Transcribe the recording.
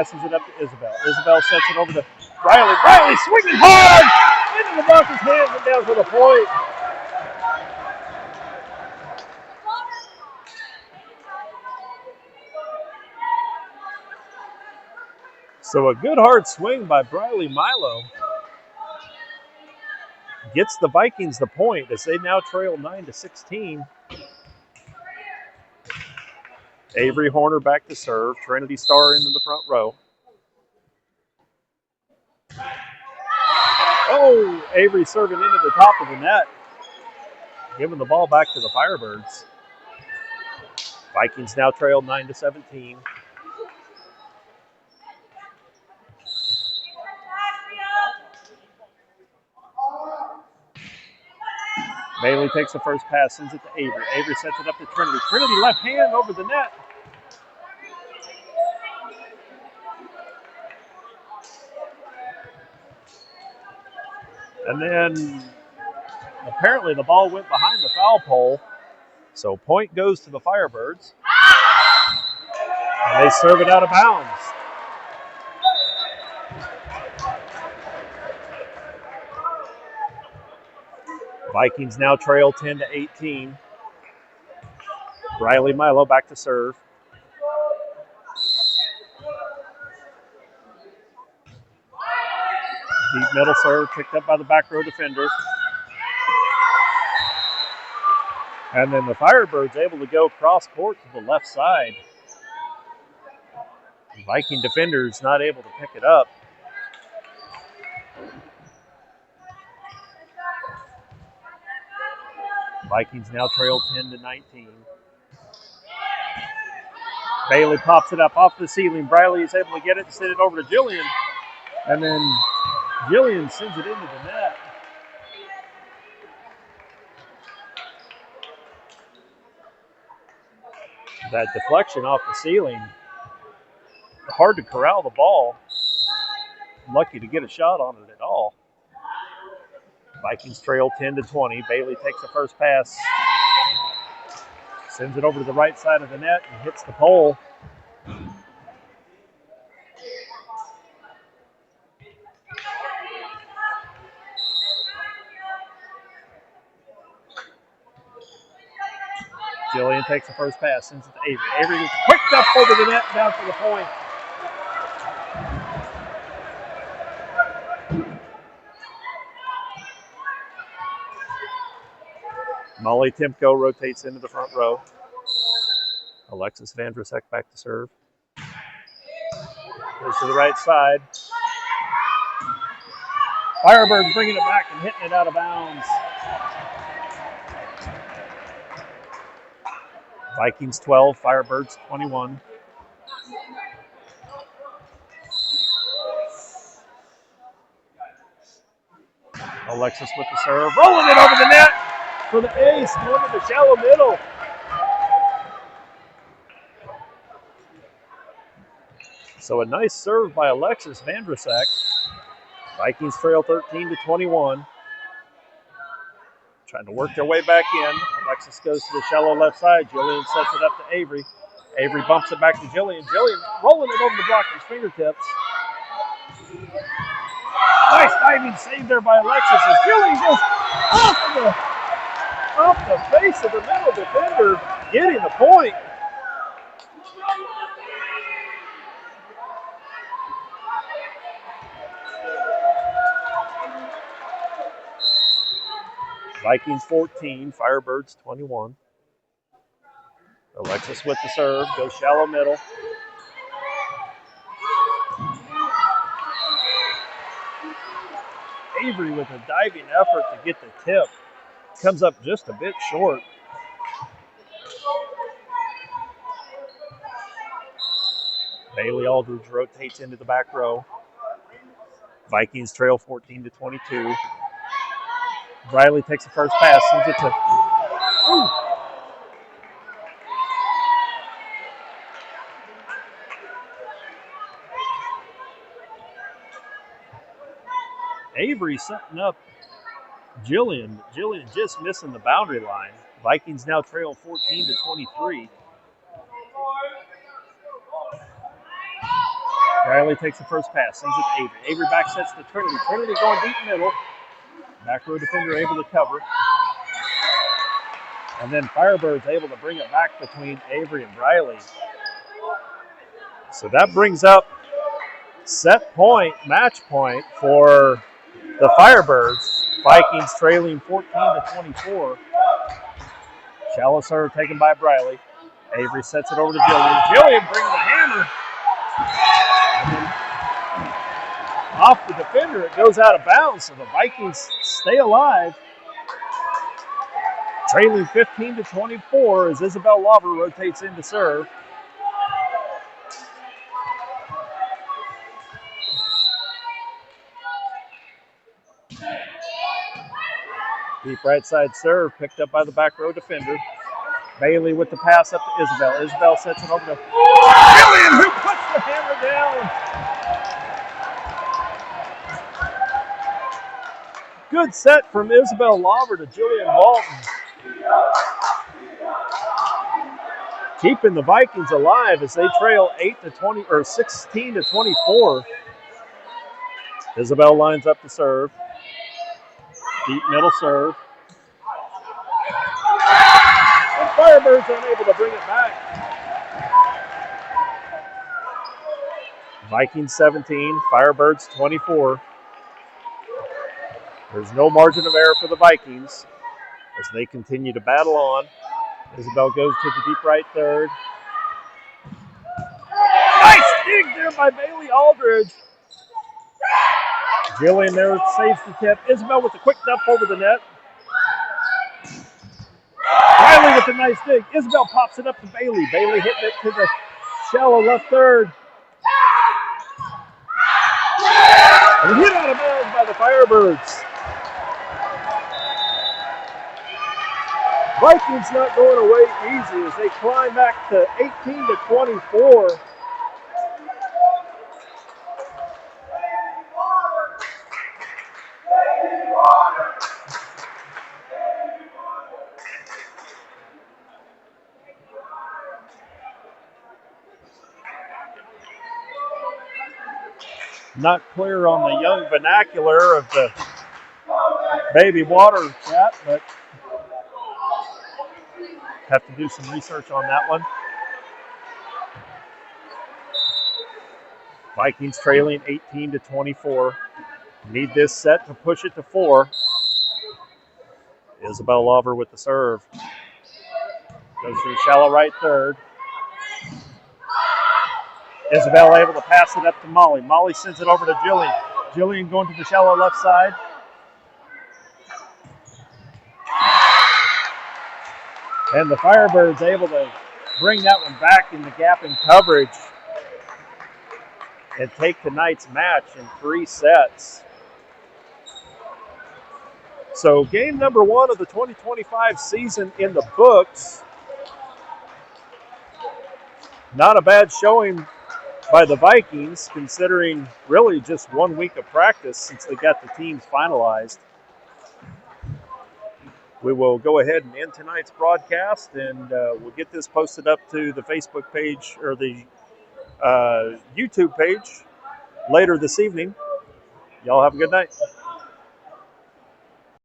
Passes it up to Isabel. Isabel sets it over to Riley. Riley swinging hard into the blockers' hands and down for the point. So a good hard swing by Briley Milo gets the Vikings the point as they now trail 9-16. Avery Horner back to serve. Trinity Starr into the front row. Oh, Avery serving into the top of the net. Giving the ball back to the Firebirds. Vikings now trail 9-17. Bailey takes the first pass, sends it to Avery. Avery sets it up to Trinity. Trinity left hand over the net. And then apparently the ball went behind the foul pole. So point goes to the Firebirds. And they serve it out of bounds. Vikings now trail 10-18. Riley Milo back to serve. Deep middle serve picked up by the back row defender. And then the Firebirds able to go cross court to the left side. The Viking defenders not able to pick it up. Vikings now trail 10-19. Bailey pops it up off the ceiling. Briley is able to get it and send it over to Jillian. And then Jillian sends it into the net. That deflection off the ceiling. Hard to corral the ball. Lucky to get a shot on it at all. Vikings trail 10-20. Bailey takes the first pass. Sends it over to the right side of the net and hits the pole. Jillian takes the first pass, sends it to Avery. Avery gets picked up over the net, down for the point. Molly Timko rotates into the front row. Alexis Vandrasek back to serve. Goes to the right side. Firebirds bringing it back and hitting it out of bounds. Vikings 12, Firebirds 21. Alexis with the serve, rolling it over the net for the ace, going to the shallow middle. So a nice serve by Alexis Vandrasek. Vikings trail 13-21. Trying to work their way back in. Alexis goes to the shallow left side. Jillian sets it up to Avery. Avery bumps it back to Jillian. Jillian rolling it over the blocker's fingertips. Nice diving save there by Alexis as Jillian goes off the face of the middle defender, getting the point. Vikings 14, Firebirds 21. Alexis with the serve, goes shallow middle. Avery with a diving effort to get the tip. Comes up just a bit short. Bailey Aldridge rotates into the back row. Vikings trail 14-22. Riley takes the first pass, sends it to... Avery setting up Jillian. Jillian just missing the boundary line. Vikings now trail 14-23. Riley takes the first pass, sends it to Avery. Avery back sets to Trinity. Trinity going deep middle. Back row defender able to cover. And then Firebirds able to bring it back between Avery and Riley. So that brings up set point, match point for the Firebirds. Vikings trailing 14-24. Shallow serve taken by Briley. Avery sets it over to Jillian. Jillian brings the hammer. And then off the defender, it goes out of bounds. So the Vikings stay alive. Trailing 15-24 as Isabel Lauber rotates in to serve. Deep right side serve picked up by the back row defender. Bailey with the pass up to Isabel. Isabel sets it over to Jillian, who puts the hammer down. Good set from Isabel Lauber to Jillian Walton. Keeping the Vikings alive as they trail 16-24. Isabel lines up to serve. Deep middle serve. And Firebirds unable to bring it back. Vikings 17, Firebirds 24. There's no margin of error for the Vikings as they continue to battle on. Isabel goes to the deep right third. Nice dig there by Bailey Aldridge. Jillian there saves the tip. Isabel with a quick dump over the net. Riley with a nice dig. Isabel pops it up to Bailey. Bailey hitting it to the shallow left third. And hit out of bounds by the Firebirds. Vikings not going away easy as they climb back to 18-24. Not clear on the young vernacular of the baby water chat, but have to do some research on that one. Vikings trailing 18-24. Need this set to push it to 4. Isabel Lauber with the serve. Goes to the shallow right third. Isabel able to pass it up to Molly. Molly sends it over to Jillian. Jillian going to the shallow left side. And the Firebirds able to bring that one back in the gap in coverage and take tonight's match in 3 sets. So game number 1 of the 2025 season in the books. Not a bad showing by the Vikings, considering really just 1 week of practice since they got the teams finalized. We will go ahead and end tonight's broadcast, and we'll get this posted up to the Facebook page or the YouTube page later this evening. Y'all have a good night.